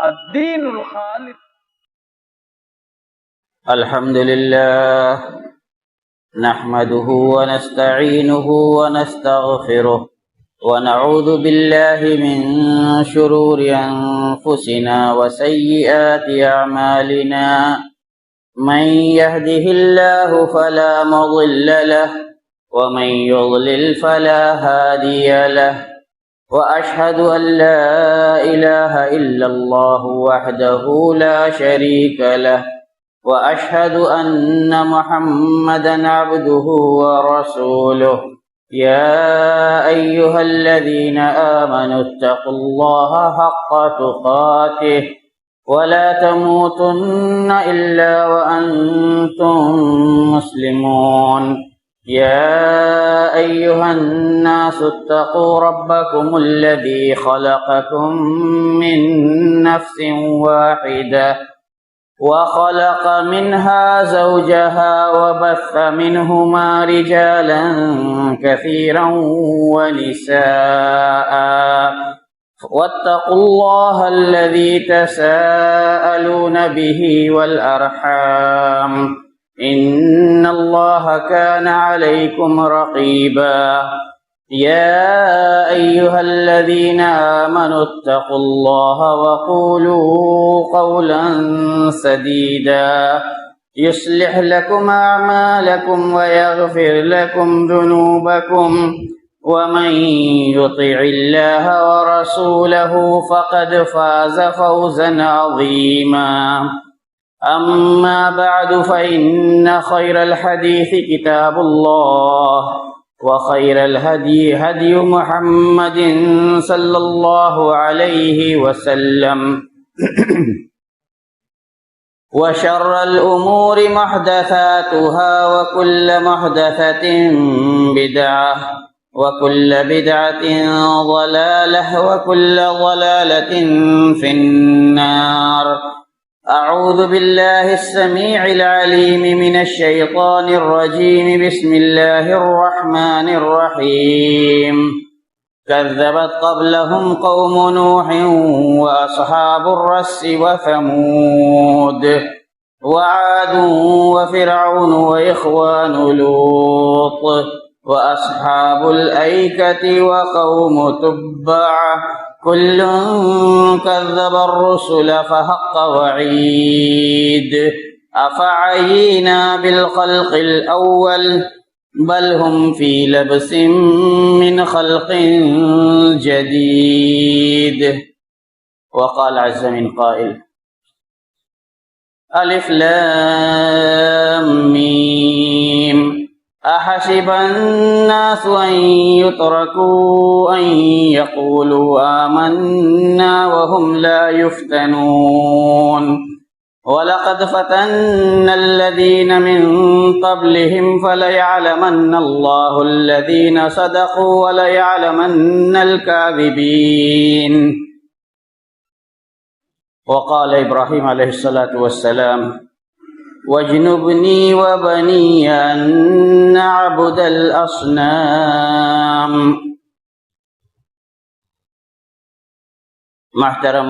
الدين الخالص. الحمد لله نحمده ونستعينه ونستغفره ونعوذ بالله من شرور أنفسنا وسيئات أعمالنا. من يهده الله فلا مضل له ومن يضلل فلا هادي له، وأشهد أن لا إله إلا الله وحده لا شريك له، وأشهد أن محمدا عبده ورسوله. يا أيها الذين آمنوا اتقوا الله حق تقاته ولا تموتن إلا وأنتم مسلمون. يا أيها الناس اتقوا ربكم الذي خلقكم من نفس واحدة وخلق منها زوجها وبث منهما رجالا كثيرا ونساء، واتقوا الله الذي تساءلون به والأرحام إن الله كان عليكم رقيبا. يا أيها الذين آمنوا اتقوا الله وقولوا قولا سديدا يصلح لكم أعمالكم ويغفر لكم ذنوبكم، ومن يطع الله ورسوله فقد فاز فوزا عظيما. أما بعد، فإن خير الحديث كتاب الله، وخير الهدي هدي محمد صلى الله عليه وسلم، وشر الأمور محدثاتها، وكل محدثة بدعة، وكل بدعة ضلالة، وكل ضلالة في النار. أعوذ بالله السميع العليم من الشيطان الرجيم. بسم الله الرحمن الرحيم. كذبت قبلهم قوم نوح وأصحاب الرس وثمود وعاد وفرعون وإخوان لوط وأصحاب الأيكة وقوم تبع، كل كذب الرسل فحق وعيد. أفعينا بالخلق الأول بل هم في لبس من خلق جديد. وقال عز من قائل: ألف لام ميم أحسب الناس أن يتركوا أن يقولوا آمنا وهم لا يفتنون. ولقد فتنا الذين من قبلهم فليعلمن الله الذين صدقوا وليعلمن الكاذبين. وقال إبراهيم عليه الصلاة والسلام: واجنبني وبني أن نعبد الأصنام. محترم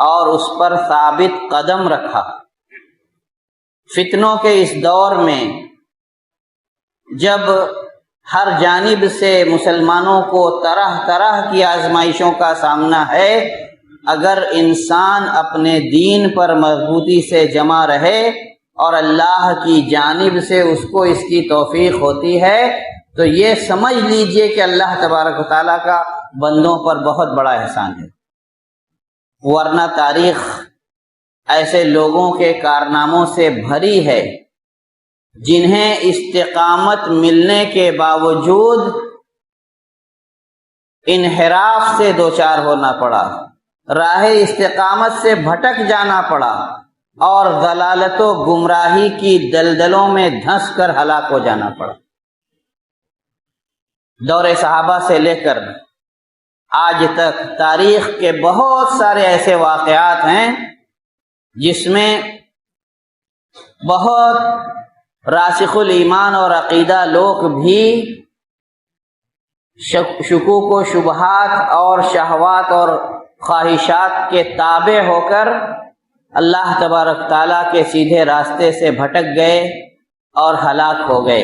اور اس پر ثابت قدم رکھا۔ فتنوں کے اس دور میں جب ہر جانب سے مسلمانوں کو طرح طرح کی آزمائشوں کا سامنا ہے، اگر انسان اپنے دین پر مضبوطی سے جمع رہے اور اللہ کی جانب سے اس کو اس کی توفیق ہوتی ہے تو یہ سمجھ لیجئے کہ اللہ تبارک و تعالیٰ کا بندوں پر بہت بڑا احسان ہے۔ ورنہ تاریخ ایسے لوگوں کے کارناموں سے بھری ہے جنہیں استقامت ملنے کے باوجود انحراف سے دوچار ہونا پڑا، راہ استقامت سے بھٹک جانا پڑا اور ضلالت و گمراہی کی دلدلوں میں دھنس کر ہلاک ہو جانا پڑا۔ دور صحابہ سے لے کر آج تک تاریخ کے بہت سارے ایسے واقعات ہیں جس میں بہت راسخ الایمان اور عقیدہ لوگ بھی شکوک و شبہات اور شہوات اور خواہشات کے تابع ہو کر اللہ تبارک تعالیٰ کے سیدھے راستے سے بھٹک گئے اور ہلاک ہو گئے۔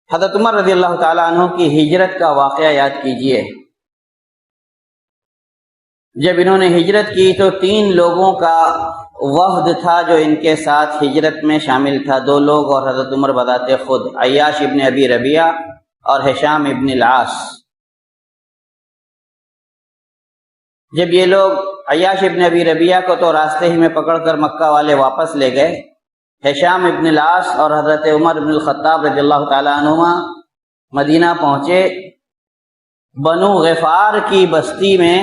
حضرت عمر رضی اللہ تعالیٰ عنہ کی ہجرت کا واقعہ یاد کیجئے۔ جب انہوں نے ہجرت کی تو 3 لوگوں کا وفد تھا جو ان کے ساتھ ہجرت میں شامل تھا، 2 لوگ اور حضرت عمر بذات خود، عیاش ابن ابی ربیعہ اور ہشام ابن العاص۔ جب یہ لوگ عیاش ابن ابی ربیعہ کو تو راستے ہی میں پکڑ کر مکہ والے واپس لے گئے، ہشام ابن العاص اور حضرت عمر بن الخطاب رضی اللہ تعالیٰ عنہما مدینہ پہنچے۔ بنو غفار کی بستی میں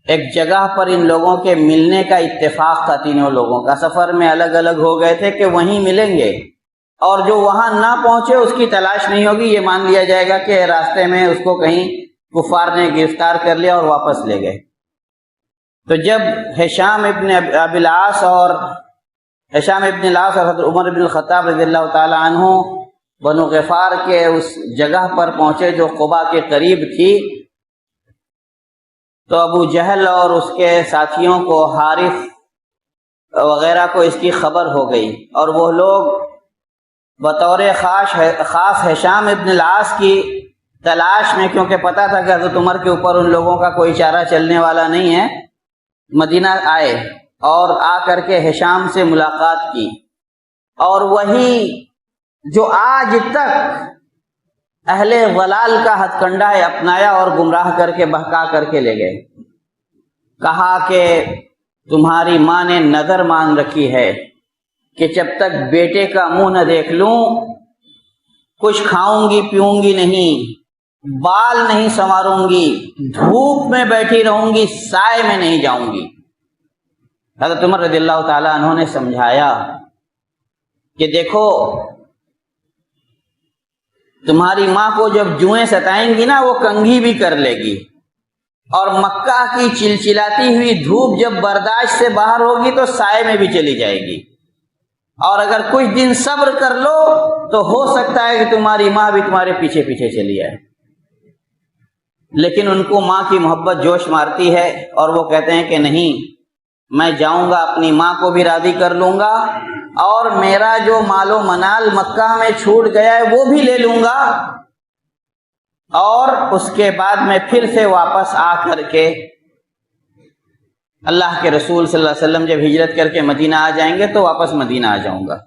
ایک جگہ پر ان لوگوں کے ملنے کا اتفاق تھا، تینوں لوگوں کا سفر میں الگ الگ ہو گئے تھے کہ وہیں ملیں گے، اور جو وہاں نہ پہنچے اس کی تلاش نہیں ہوگی، یہ مان لیا جائے گا کہ راستے میں اس کو کہیں کفار نے گرفتار کر لیا اور واپس لے گئے۔ تو جب ہشام ابن العاص اور حضرت عمر بن الخطاب رضی اللہ تعالی عنہ بنو غفار کے اس جگہ پر پہنچے جو قباء کے قریب تھی، تو ابو جہل اور اس کے ساتھیوں کو، حارث وغیرہ کو اس کی خبر ہو گئی، اور وہ لوگ بطور خاص ہشام ابن العاص کی تلاش میں، کیونکہ پتہ تھا کہ حضرت عمر کے اوپر ان لوگوں کا کوئی چارہ چلنے والا نہیں ہے، مدینہ آئے اور آ کر کے ہشام سے ملاقات کی، اور وہی جو آج تک اہل ضلال کا ہتھ کنڈا ہے اپنایا اور گمراہ کر کے بہکا کر کے لے گئے۔ کہا کہ تمہاری ماں نے نظر مان رکھی ہے کہ جب تک بیٹے کا منہ نہ دیکھ لوں کچھ کھاؤں گی پیوں گی نہیں، بال نہیں سنواروں گی، دھوپ میں بیٹھی رہوں گی، سائے میں نہیں جاؤں گی۔ حضرت عمر رضی اللہ تعالیٰ عنہ نے سمجھایا کہ دیکھو تمہاری ماں کو جب جوئیں ستائیں گی نا وہ کنگھی بھی کر لے گی، اور مکہ کی چلچلاتی ہوئی دھوپ جب برداشت سے باہر ہوگی تو سائے میں بھی چلی جائے گی، اور اگر کچھ دن صبر کر لو تو ہو سکتا ہے کہ تمہاری ماں بھی تمہارے پیچھے پیچھے چلی جائے۔ لیکن ان کو ماں کی محبت جوش مارتی ہے اور وہ کہتے ہیں کہ نہیں، میں جاؤں گا، اپنی ماں کو بھی راضی کر لوں گا، اور میرا جو مال و منال مکہ میں چھوٹ گیا ہے وہ بھی لے لوں گا، اور اس کے بعد میں پھر سے واپس آ کر کے اللہ کے رسول صلی اللہ علیہ وسلم جب ہجرت کر کے مدینہ آ جائیں گے تو واپس مدینہ آ جاؤں گا۔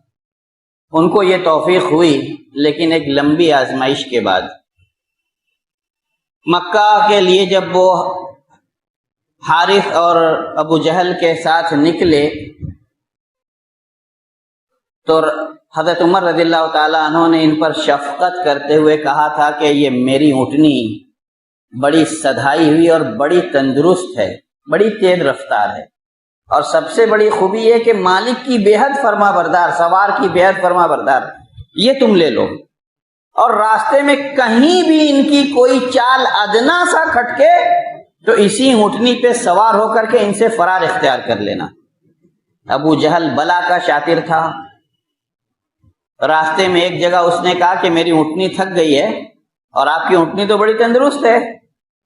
ان کو یہ توفیق ہوئی، لیکن ایک لمبی آزمائش کے بعد۔ مکہ کے لیے جب وہ حارث اور ابو جہل کے ساتھ نکلے تو حضرت عمر رضی اللہ تعالیٰ عنہ نے ان پر شفقت کرتے ہوئے کہا تھا کہ یہ میری اونٹنی بڑی سدھائی ہوئی اور بڑی تندرست ہے، بڑی تیز رفتار ہے، اور سب سے بڑی خوبی یہ کہ مالک کی بے حد فرما بردار، سوار کی بے حد فرما بردار، یہ تم لے لو، اور راستے میں کہیں بھی ان کی کوئی چال ادنا سا کھٹکے تو اسی اونٹنی پہ سوار ہو کر کے ان سے فرار اختیار کر لینا۔ ابو جہل بلا کا شاطر تھا، راستے میں ایک جگہ اس نے کہا کہ میری اونٹنی تھک گئی ہے اور آپ کی اونٹنی تو بڑی تندرست ہے،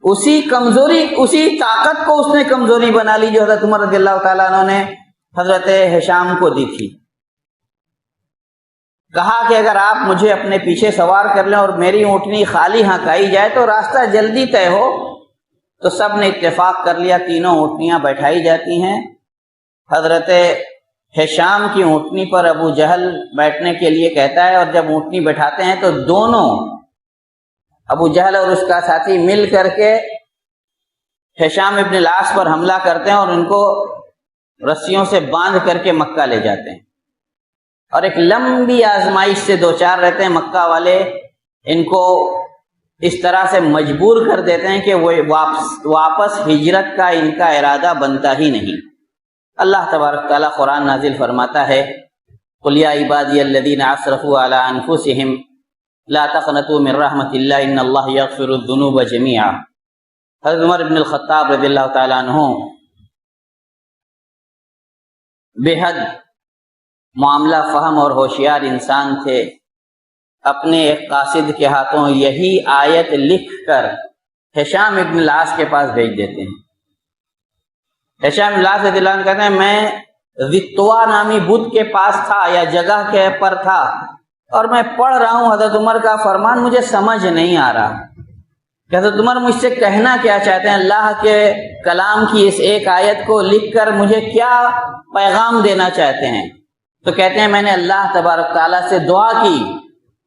اسی کمزوری، اسی طاقت کو اس نے کمزوری بنا لی جو حضرت عمر رضی اللہ تعالیٰ عنہ نے حضرت ہشام کو دی تھی۔ کہا کہ اگر آپ مجھے اپنے پیچھے سوار کر لیں اور میری اونٹنی خالی ہنکائی جائے تو راستہ جلدی طے ہو۔ تو سب نے اتفاق کر لیا، تینوں اونٹنیاں بیٹھائی جاتی ہیں۔ حضرت ہشام کی اونٹنی پر ابو جہل بیٹھنے کے لیے کہتا ہے، اور جب اونٹنی بیٹھاتے ہیں تو دونوں ابو جہل اور اس کا ساتھی مل کر کے ہشام ابن العاص پر حملہ کرتے ہیں اور ان کو رسیوں سے باندھ کر کے مکہ لے جاتے ہیں، اور ایک لمبی آزمائش سے دوچار رہتے ہیں۔ مکہ والے ان کو اس طرح سے مجبور کر دیتے ہیں کہ وہ واپس ہجرت کا ان کا ارادہ بنتا ہی نہیں۔ اللہ تبارک تعالیٰ قرآن نازل فرماتا ہے، قُلْ يَا عِبَادِيَ الَّذِينَ أَسْرَفُوا عَلَىٰ أَنفُسِهِمْ لَا تَقْنَطُوا مِن رَحْمَةِ اللَّهِ إِنَّ اللَّهَ يَغْفِرُ الذُّنُوبَ جَمِيعًا۔ حضرت عمر بن الخطاب رضی اللہ تعالیٰ عنہ بے حد معاملہ فہم اور ہوشیار انسان تھے۔ اپنے ایک قاصد کے ہاتھوں یہی آیت لکھ کر ہشام ابن العاص کے پاس بھیج دیتے ہیں۔ ہشام ابن العاص رضی اللہ عنہ کہتے ہیں میں ذتوا نامی بدھ کے پاس تھا یا جگہ کے پر تھا، اور میں پڑھ رہا ہوں حضرت عمر کا فرمان، مجھے سمجھ نہیں آ رہا کہ حضرت عمر مجھ سے کہنا کیا چاہتے ہیں، اللہ کے کلام کی اس ایک آیت کو لکھ کر مجھے کیا پیغام دینا چاہتے ہیں۔ تو کہتے ہیں میں نے اللہ تبارک تعالیٰ سے دعا کی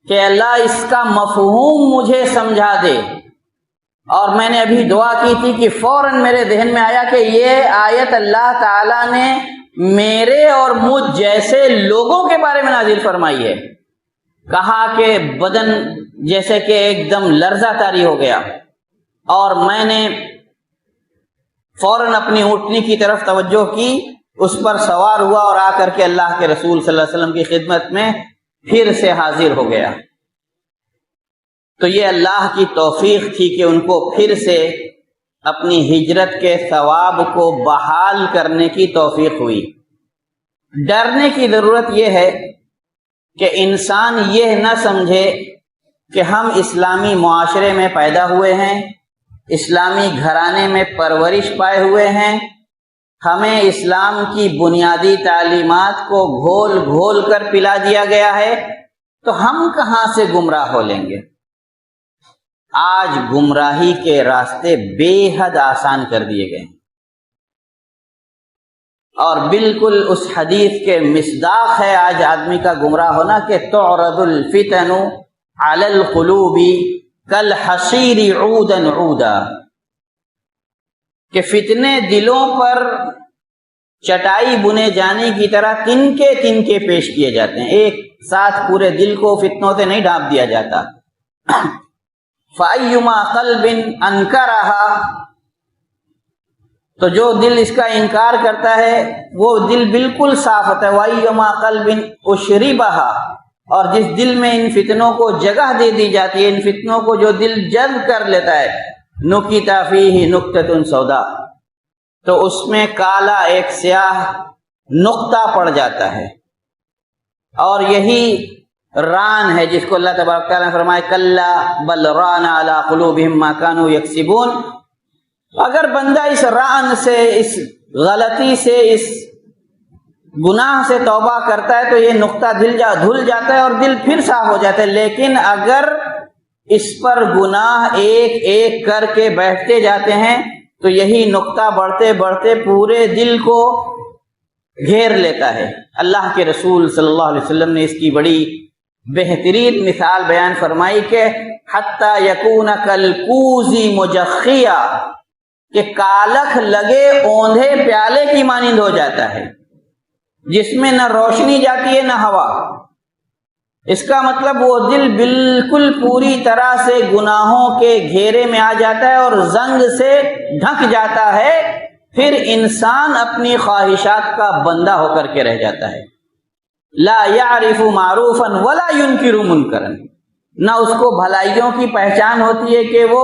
کہ اللہ اس کا مفہوم مجھے سمجھا دے، اور میں نے ابھی دعا کی تھی کہ فوراً میرے ذہن میں آیا کہ یہ آیت اللہ تعالیٰ نے میرے اور مجھ جیسے لوگوں کے بارے میں نازل فرمائی ہے۔ کہا کہ بدن جیسے کہ ایک دم لرزہ طاری ہو گیا، اور میں نے فوراً اپنی اونٹنی کی طرف توجہ کی، اس پر سوار ہوا اور آ کر کے اللہ کے رسول صلی اللہ علیہ وسلم کی خدمت میں پھر سے حاضر ہو گیا۔ تو یہ اللہ کی توفیق تھی کہ ان کو پھر سے اپنی ہجرت کے ثواب کو بحال کرنے کی توفیق ہوئی۔ ڈرنے کی ضرورت یہ ہے کہ انسان یہ نہ سمجھے کہ ہم اسلامی معاشرے میں پیدا ہوئے ہیں، اسلامی گھرانے میں پرورش پائے ہوئے ہیں، ہمیں اسلام کی بنیادی تعلیمات کو گھول گھول کر پلا دیا گیا ہے، تو ہم کہاں سے گمراہ ہو لیں گے۔ آج گمراہی کے راستے بے حد آسان کر دیے گئے ہیں، اور بالکل اس حدیث کے مصداق ہے آج آدمی کا گمراہ ہونا کہ تعرض الفتن علی القلوب کالحصیر عودا عودا، کہ فتنے دلوں پر چٹائی بنے جانے کی طرح تنکے تنکے پیش کیے جاتے ہیں، ایک ساتھ پورے دل کو فتنوں سے نہیں ڈھانپ دیا جاتا۔ فَأَيُّمَا قَلْبٍ أَنْكَرَهَا، تو جو دل اس کا انکار کرتا ہے وہ دل بالکل صاف ہوتا ہے۔ وَأَيُّمَا قَلْبٍ أُشْرِبَهَا، اور جس دل میں ان فتنوں کو جگہ دے دی جاتی ہے، ان فتنوں کو جو دل جذب کر لیتا ہے، نُكِتَ فِيهِ نُكْتَةٌ سَوْدَاء، تو اس میں کالا ایک سیاہ نقطہ پڑ جاتا ہے، اور یہی ران ہے جس کو اللہ تبارک تعالیٰ نے فرمایا کَلَّا بَلْ رَانَ عَلَىٰ قُلُوبِهِمْ مَا كَانُوا يَكْسِبُونَ۔ اگر بندہ اس ران سے، اس غلطی سے، اس گناہ سے توبہ کرتا ہے تو یہ نقطہ دھل جاتا ہے اور دل پھر صاف ہو جاتا ہے، لیکن اگر اس پر گناہ ایک ایک کر کے بیٹھتے جاتے ہیں تو یہی نقطہ بڑھتے بڑھتے پورے دل کو گھیر لیتا ہے۔ اللہ کے رسول صلی اللہ علیہ وسلم نے اس کی بڑی بہترین مثال بیان فرمائی کہ حتیٰ یکون کالکوز مجخیہ، کہ کالخ لگے اوندھے پیالے کی مانند ہو جاتا ہے، جس میں نہ روشنی جاتی ہے نہ ہوا۔ اس کا مطلب وہ دل بالکل پوری طرح سے گناہوں کے گھیرے میں آ جاتا ہے اور زنگ سے ڈھک جاتا ہے، پھر انسان اپنی خواہشات کا بندہ ہو کر کے رہ جاتا ہے۔ لا يعرف معروفا ولا ينکر منکرا، نہ اس کو بھلائیوں کی پہچان ہوتی ہے کہ وہ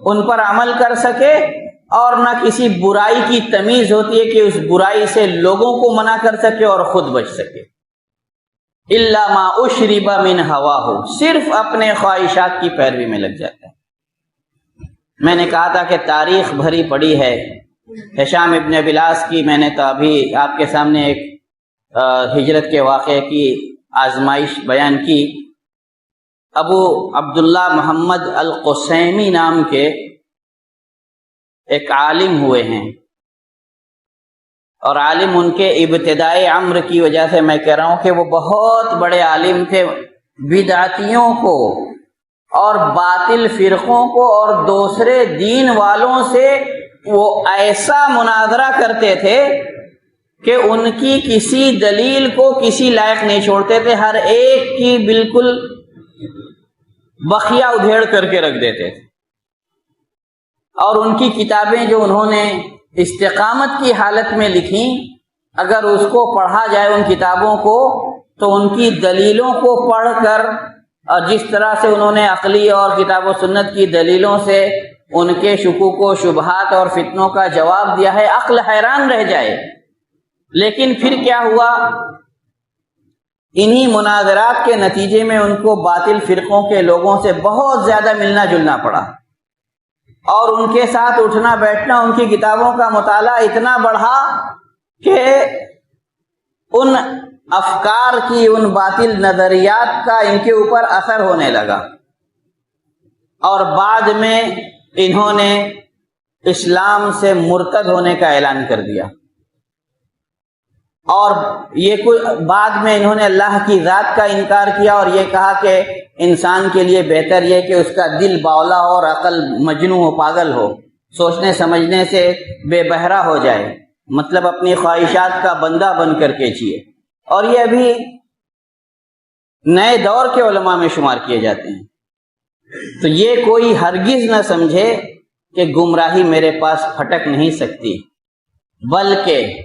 ان پر عمل کر سکے، اور نہ کسی برائی کی تمیز ہوتی ہے کہ اس برائی سے لوگوں کو منع کر سکے اور خود بچ سکے۔ الا ما اشرب من ہواہ، صرف اپنے خواہشات کی پیروی میں لگ جاتا ہے۔ میں نے کہا تھا کہ تاریخ بھری پڑی ہے ہشام ابن ابی العاص کی. میں نے تو ابھی آپ کے سامنے ایک ہجرت کے واقعے کی آزمائش بیان کی. ابو عبداللہ محمد القسیمی نام کے ایک عالم ہوئے ہیں، اور عالم ان کے ابتدائی عمر کی وجہ سے میں کہہ رہا ہوں کہ وہ بہت بڑے عالم تھے. بدعتیوں کو اور باطل فرقوں کو اور دوسرے دین والوں سے وہ ایسا مناظرہ کرتے تھے کہ ان کی کسی دلیل کو کسی لائق نہیں چھوڑتے تھے، ہر ایک کی بالکل بخیا ادھیڑ کر کے رکھ دیتے تھے. اور ان کی کتابیں جو انہوں نے استقامت کی حالت میں لکھیں، اگر اس کو پڑھا جائے ان کتابوں کو تو ان کی دلیلوں کو پڑھ کر اور جس طرح سے انہوں نے عقلی اور کتاب و سنت کی دلیلوں سے ان کے شکوک و شبہات اور فتنوں کا جواب دیا ہے، عقل حیران رہ جائے. لیکن پھر کیا ہوا؟ انہی مناظرات کے نتیجے میں ان کو باطل فرقوں کے لوگوں سے بہت زیادہ ملنا جلنا پڑا، اور ان کے ساتھ اٹھنا بیٹھنا، ان کی کتابوں کا مطالعہ اتنا بڑھا کہ ان افکار کی، ان باطل نظریات کا ان کے اوپر اثر ہونے لگا. اور بعد میں انہوں نے اسلام سے مرتد ہونے کا اعلان کر دیا، اور یہ بعد میں انہوں نے اللہ کی ذات کا انکار کیا اور یہ کہا کہ انسان کے لیے بہتر یہ کہ اس کا دل باولا اور عقل مجنون و پاگل ہو، سوچنے سمجھنے سے بے بہرا ہو جائے، مطلب اپنی خواہشات کا بندہ بن کر کے جیے. اور یہ ابھی نئے دور کے علماء میں شمار کیے جاتے ہیں. تو یہ کوئی ہرگز نہ سمجھے کہ گمراہی میرے پاس پھٹک نہیں سکتی، بلکہ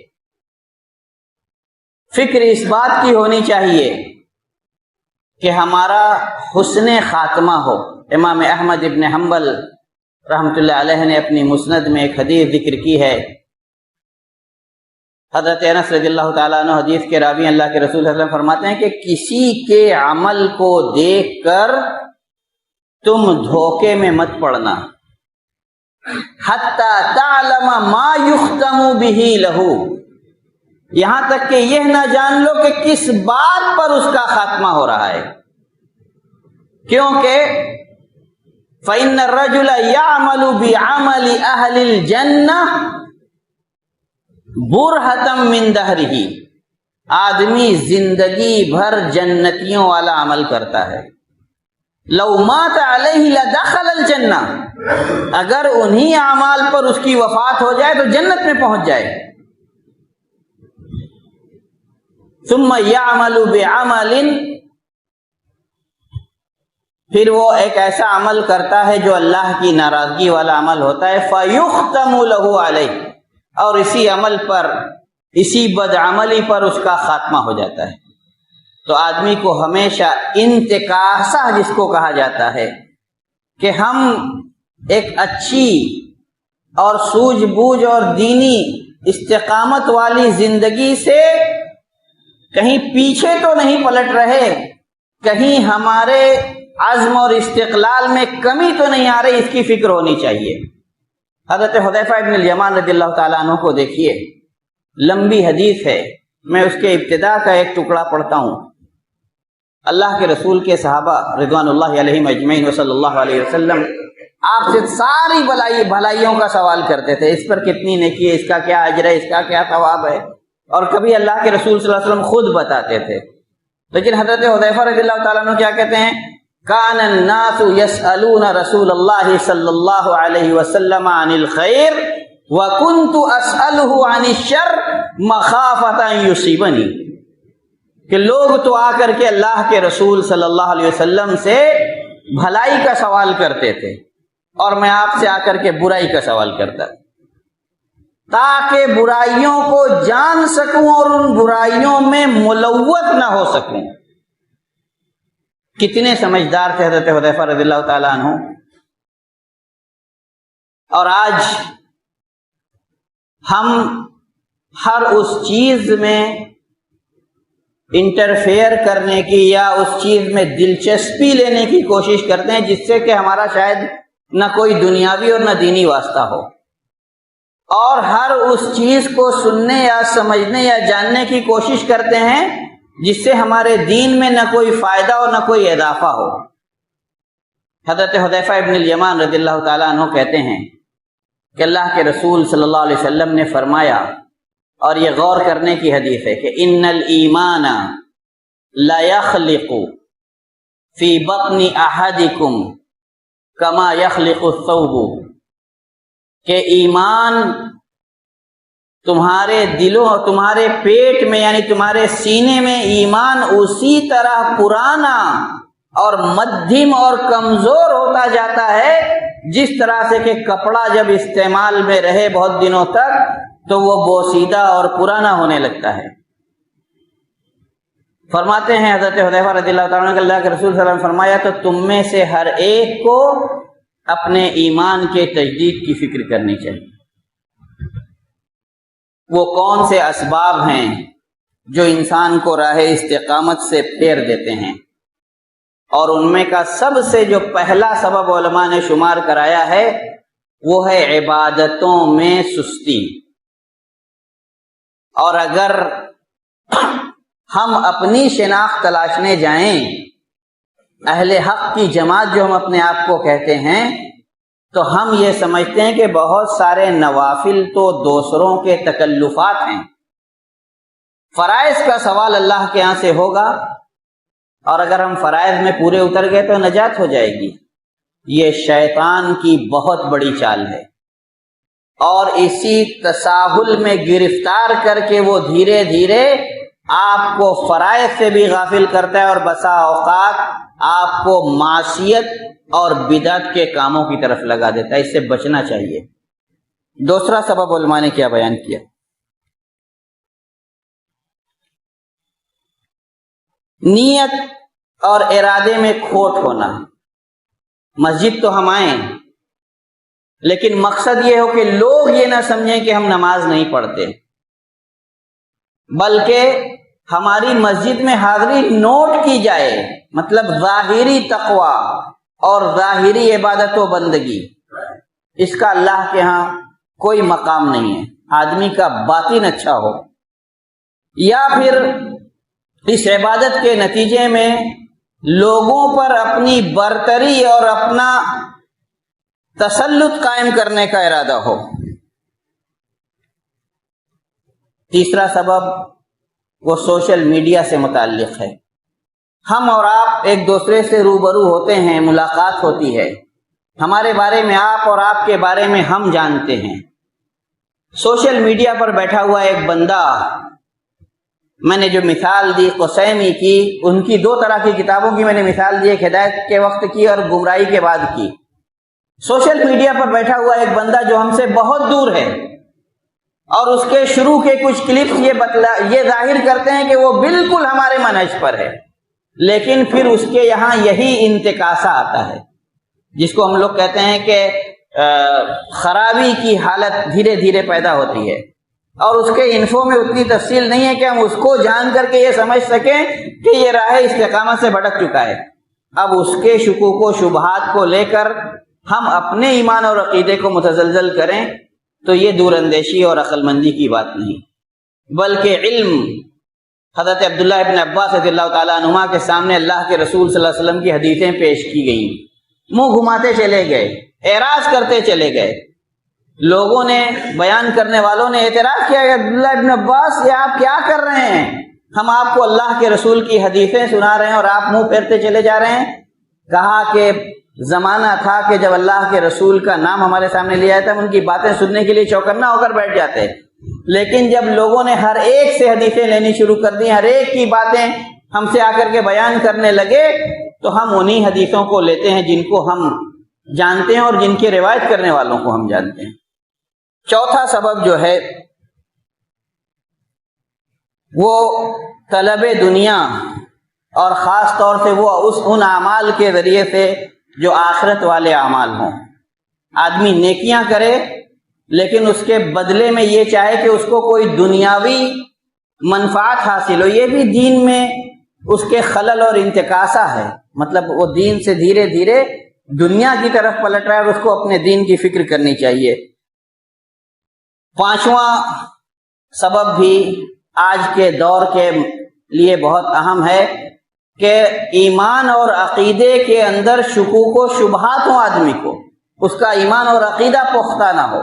فکر اس بات کی ہونی چاہیے کہ ہمارا حسن خاتمہ ہو. امام احمد ابن حنبل رحمۃ اللہ علیہ نے اپنی مسند میں ایک حدیث ذکر کی ہے. حضرت انس رضی اللہ تعالیٰ عنہ حدیث کے راوی اللہ کے رسول صلی اللہ علیہ وسلم فرماتے ہیں کہ کسی کے عمل کو دیکھ کر تم دھوکے میں مت پڑنا، حتی تعلم ما یختم بہ لہ، یہاں تک کہ یہ نہ جان لو کہ کس بات پر اس کا خاتمہ ہو رہا ہے. کیونکہ فإن الرجل يعمل بعمل أهل الجنة برهة من دهره، آدمی زندگی بھر جنتیوں والا عمل کرتا ہے. لو مات علیہ لدخل الجنہ، اگر انہی اعمال پر اس کی وفات ہو جائے تو جنت میں پہنچ جائے. ثم يعمل بعمل، پھر وہ ایک ایسا عمل کرتا ہے جو اللہ کی ناراضگی والا عمل ہوتا ہے، فَيُخْتَمُ لَهُ عَلَيْهِ، اور اسی عمل پر، اسی بدعملی پر اس کا خاتمہ ہو جاتا ہے. تو آدمی کو ہمیشہ انتکاسہ جس کو کہا جاتا ہے کہ ہم ایک اچھی اور سوجھ بوجھ اور دینی استقامت والی زندگی سے کہیں پیچھے تو نہیں پلٹ رہے، کہیں ہمارے عزم اور استقلال میں کمی تو نہیں آ رہی، اس کی فکر ہونی چاہیے. حضرت حذیفہ ابن الیمان رضی اللہ تعالیٰ عنہ کو دیکھیے، لمبی حدیث ہے، میں اس کے ابتدا کا ایک ٹکڑا پڑھتا ہوں. اللہ کے رسول کے صحابہ رضوان اللہ علیہم اجمعین وصلی اللہ علیہ وسلم آپ سے ساری بھلائیوں کا سوال کرتے تھے، اس پر کتنی نیکی ہے، اس کا کیا اجر ہے، اس کا کیا ثواب ہے، اور کبھی اللہ کے رسول صلی اللہ علیہ وسلم خود بتاتے تھے. لیکن حضرت حذیفہ رضی اللہ تعالیٰ عنہ کیا کہتے ہیں؟ کان الناس یسألون رسول اللہ صلی اللہ علیہ وسلم عن الخیر وکنت اسألہ عن الشر مخافۃ ان یصیبنی، کہ لوگ تو آ کر کے اللہ کے رسول صلی اللہ علیہ وسلم سے بھلائی کا سوال کرتے تھے، اور میں آپ سے آ کر کے برائی کا سوال کرتا تاکہ برائیوں کو جان سکوں اور ان برائیوں میں ملوث نہ ہو سکوں. کتنے سمجھدار تھے حضرت حذیفہ رضی اللہ تعالیٰ عنہ. اور آج ہم ہر اس چیز میں انٹرفیئر کرنے کی یا اس چیز میں دلچسپی لینے کی کوشش کرتے ہیں جس سے کہ ہمارا شاید نہ کوئی دنیاوی اور نہ دینی واسطہ ہو، اور ہر اس چیز کو سننے یا سمجھنے یا جاننے کی کوشش کرتے ہیں جس سے ہمارے دین میں نہ کوئی فائدہ اور نہ کوئی اضافہ ہو۔ حضرت حذیفہ ابن الیمان رضی اللہ تعالیٰ عنہ کہتے ہیں کہ اللہ کے رسول صلی اللہ علیہ وسلم نے فرمایا، اور یہ غور کرنے کی حدیث ہے، کہ ان الایمان لا یخلق فی بطن احدکم کما یخلق الثوب، کہ ایمان تمہارے دلوں اور تمہارے پیٹ میں یعنی تمہارے سینے میں ایمان اسی طرح پرانا اور مدھم اور کمزور ہوتا جاتا ہے جس طرح سے کہ کپڑا جب استعمال میں رہے بہت دنوں تک تو وہ بوسیدہ اور پرانا ہونے لگتا ہے۔ فرماتے ہیں حضرت حذیفہ رضی اللہ تعالیٰ عنہ کہ اللہ کے رسول صلی اللہ علیہ وسلم فرمایا، تو تم میں سے ہر ایک کو اپنے ایمان کے تجدید کی فکر کرنی چاہیے۔ وہ کون سے اسباب ہیں جو انسان کو راہ استقامت سے پھیر دیتے ہیں، اور ان میں کا سب سے جو پہلا سبب علماء نے شمار کرایا ہے وہ ہے عبادتوں میں سستی۔ اور اگر ہم اپنی شناخت تلاشنے جائیں، اہل حق کی جماعت جو ہم اپنے آپ کو کہتے ہیں، تو ہم یہ سمجھتے ہیں کہ بہت سارے نوافل تو دوسروں کے تکلفات ہیں، فرائض کا سوال اللہ کے ہاں سے ہوگا، اور اگر ہم فرائض میں پورے اتر گئے تو نجات ہو جائے گی۔ یہ شیطان کی بہت بڑی چال ہے، اور اسی تساہل میں گرفتار کر کے وہ دھیرے دھیرے آپ کو فرائض سے بھی غافل کرتا ہے، اور بسا اوقات آپ کو معصیت اور بدعت کے کاموں کی طرف لگا دیتا ہے۔ اس سے بچنا چاہیے۔ دوسرا سبب علماء نے کیا بیان کیا؟ نیت اور ارادے میں کھوٹ ہونا۔ مسجد تو ہم آئیں لیکن مقصد یہ ہو کہ لوگ یہ نہ سمجھیں کہ ہم نماز نہیں پڑھتے، بلکہ ہماری مسجد میں حاضری نوٹ کی جائے، مطلب ظاہری تقوی اور ظاہری عبادت و بندگی، اس کا اللہ کے ہاں کوئی مقام نہیں ہے۔ آدمی کا باطن اچھا ہو، یا پھر اس عبادت کے نتیجے میں لوگوں پر اپنی برتری اور اپنا تسلط قائم کرنے کا ارادہ ہو۔ تیسرا سبب وہ سوشل میڈیا سے متعلق ہے۔ ہم اور آپ ایک دوسرے سے روبرو ہوتے ہیں، ملاقات ہوتی ہے، ہمارے بارے میں آپ اور آپ کے بارے میں ہم جانتے ہیں۔ سوشل میڈیا پر بیٹھا ہوا ایک بندہ، میں نے جو مثال دی قسیمی کی، ان کی دو طرح کی کتابوں کی میں نے مثال دی، ایک ہدایت کے وقت کی اور گمراہی کے بعد کی۔ سوشل میڈیا پر بیٹھا ہوا ایک بندہ جو ہم سے بہت دور ہے، اور اس کے شروع کے کچھ کلپس یہ ظاہر کرتے ہیں کہ وہ بالکل ہمارے منہج پر ہے، لیکن پھر اس کے یہاں یہی انتکاسہ آتا ہے جس کو ہم لوگ کہتے ہیں کہ خرابی کی حالت دھیرے دھیرے پیدا ہوتی ہے، اور اس کے انفو میں اتنی تفصیل نہیں ہے کہ ہم اس کو جان کر کے یہ سمجھ سکیں کہ یہ راہ استقامت سے بھٹک چکا ہے۔ اب اس کے شکوک و شبہات کو لے کر ہم اپنے ایمان اور عقیدے کو متزلزل کریں تو یہ دور اندیشی اور عقل مندی کی بات نہیں، بلکہ علم۔ حضرت عبداللہ ابن عباس رضی اللہ تعالیٰ عنہما کے سامنے اللہ کے رسول صلی اللہ علیہ وسلم کی حدیثیں پیش کی گئیں، منہ گھماتے چلے گئے، اعراض کرتے چلے گئے۔ لوگوں نے، بیان کرنے والوں نے اعتراض کیا کہ عبداللہ ابن عباس یہ آپ کیا کر رہے ہیں؟ ہم آپ کو اللہ کے رسول کی حدیثیں سنا رہے ہیں اور آپ منہ پھیرتے چلے جا رہے ہیں۔ کہا کہ زمانہ تھا کہ جب اللہ کے رسول کا نام ہمارے سامنے لیا جاتا، ہم ان کی باتیں سننے کے لیے چوکنا ہو کر بیٹھ جاتے، لیکن جب لوگوں نے ہر ایک سے حدیثیں لینی شروع کر دی، ہر ایک کی باتیں ہم سے آ کر کے بیان کرنے لگے، تو ہم انہی حدیثوں کو لیتے ہیں جن کو ہم جانتے ہیں اور جن کی روایت کرنے والوں کو ہم جانتے ہیں۔ چوتھا سبب جو ہے وہ طلب دنیا، اور خاص طور سے وہ ان اعمال کے ذریعے سے جو آخرت والے اعمال ہوں۔ آدمی نیکیاں کرے لیکن اس کے بدلے میں یہ چاہے کہ اس کو کوئی دنیاوی منفعت حاصل ہو، یہ بھی دین میں اس کے خلل اور انتکاسہ ہے۔ مطلب وہ دین سے دھیرے دھیرے دنیا کی طرف پلٹ رہا ہے اور اس کو اپنے دین کی فکر کرنی چاہیے۔ پانچواں سبب بھی آج کے دور کے لیے بہت اہم ہے کہ ایمان اور عقیدے کے اندر شکوک و شبہات ہوں آدمی کو، اس کا ایمان اور عقیدہ پختہ نہ ہو،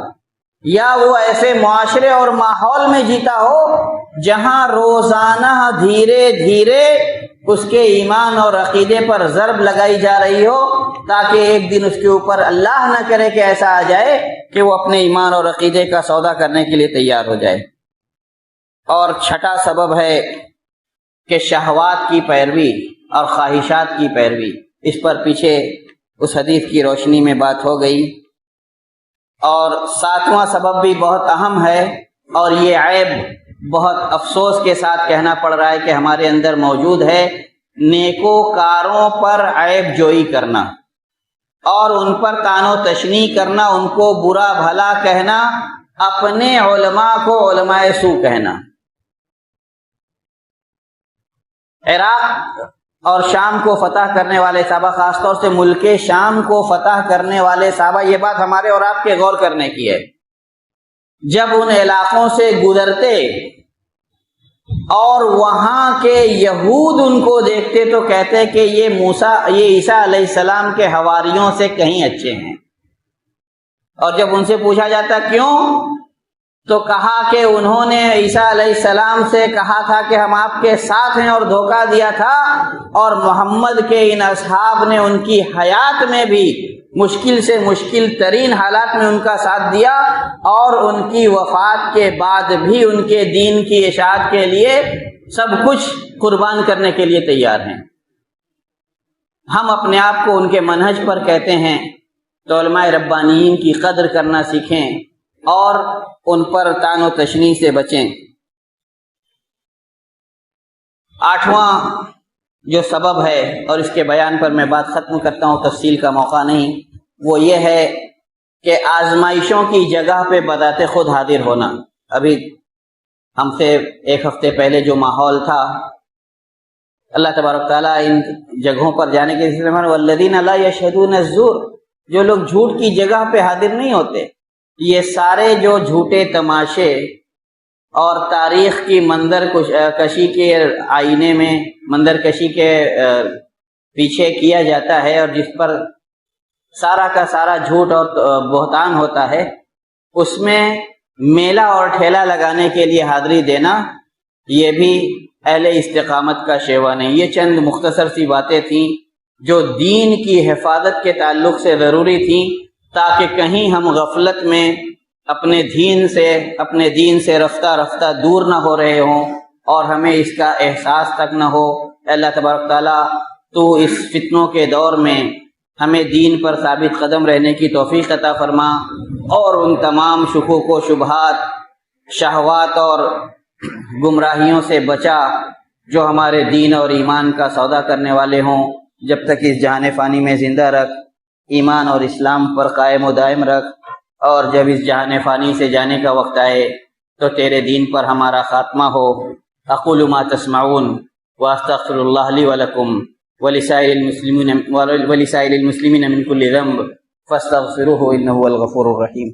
یا وہ ایسے معاشرے اور ماحول میں جیتا ہو جہاں روزانہ دھیرے دھیرے اس کے ایمان اور عقیدے پر ضرب لگائی جا رہی ہو، تاکہ ایک دن اس کے اوپر اللہ نہ کرے کہ ایسا آ جائے کہ وہ اپنے ایمان اور عقیدے کا سودا کرنے کے لیے تیار ہو جائے۔ اور چھٹا سبب ہے کہ شہوات کی پیروی اور خواہشات کی پیروی، اس پر پیچھے اس حدیث کی روشنی میں بات ہو گئی۔ اور ساتواں سبب بھی بہت اہم ہے، اور یہ عیب بہت افسوس کے ساتھ کہنا پڑ رہا ہے کہ ہمارے اندر موجود ہے، نیکوکاروں پر عیب جوئی کرنا اور ان پر طعن و تشنیع کرنا، ان کو برا بھلا کہنا، اپنے علماء کو علماء سوء کہنا۔ عراق اور شام کو فتح کرنے والے صحابہ، خاص طور سے ملک شام کو فتح کرنے والے صحابہ، یہ بات ہمارے اور آپ کے غور کرنے کی ہے، جب ان علاقوں سے گزرتے اور وہاں کے یہود ان کو دیکھتے تو کہتے کہ یہ عیسیٰ علیہ السلام کے حواریوں سے کہیں اچھے ہیں، اور جب ان سے پوچھا جاتا کیوں تو کہا کہ انہوں نے عیسیٰ علیہ السلام سے کہا تھا کہ ہم آپ کے ساتھ ہیں اور دھوکہ دیا تھا، اور محمد کے ان اصحاب نے ان کی حیات میں بھی مشکل سے مشکل ترین حالات میں ان کا ساتھ دیا، اور ان کی وفات کے بعد بھی ان کے دین کی اشاعت کے لیے سب کچھ قربان کرنے کے لیے تیار ہیں۔ ہم اپنے آپ کو ان کے منہج پر کہتے ہیں تو علماء ربانیین کی قدر کرنا سیکھیں اور ان پر طعن و تشنیع سے بچیں۔ آٹھواں جو سبب ہے، اور اس کے بیان پر میں بات ختم کرتا ہوں، تفصیل کا موقع نہیں، وہ یہ ہے کہ آزمائشوں کی جگہ پہ بذات خود حاضر ہونا۔ ابھی ہم سے ایک ہفتے پہلے جو ماحول تھا، اللہ تبارک تعالیٰ ان جگہوں پر جانے کے سلسلے میں والذین لا یشہدون الزور، جو لوگ جھوٹ کی جگہ پہ حاضر نہیں ہوتے، یہ سارے جو جھوٹے تماشے اور تاریخ کی منظر کشی کے آئینے میں منظر کشی کے پیچھے کیا جاتا ہے، اور جس پر سارا کا سارا جھوٹ اور بہتان ہوتا ہے، اس میں میلہ اور ٹھیلا لگانے کے لیے حاضری دینا، یہ بھی اہل استقامت کا شیوا نہیں۔ یہ چند مختصر سی باتیں تھیں جو دین کی حفاظت کے تعلق سے ضروری تھیں، تاکہ کہیں ہم غفلت میں اپنے دین سے رفتہ رفتہ دور نہ ہو رہے ہوں اور ہمیں اس کا احساس تک نہ ہو۔ اللہ تبارک تعالیٰ تو اس فتنوں کے دور میں ہمیں دین پر ثابت قدم رہنے کی توفیق عطا فرما، اور ان تمام شکوک و شبہات، شہوات اور گمراہیوں سے بچا جو ہمارے دین اور ایمان کا سودا کرنے والے ہوں۔ جب تک اس جہان فانی میں زندہ رکھ، ایمان اور اسلام پر قائم و دائم رکھ، اور جب اس جہان فانی سے جانے کا وقت آئے تو تیرے دین پر ہمارا خاتمہ ہو۔ اقول ما تسمعون واستغفر اللہ لی ولکم ولسائر المسلمین من کل ذنب فاستغفروہ انہ هو الغفور الرحیم۔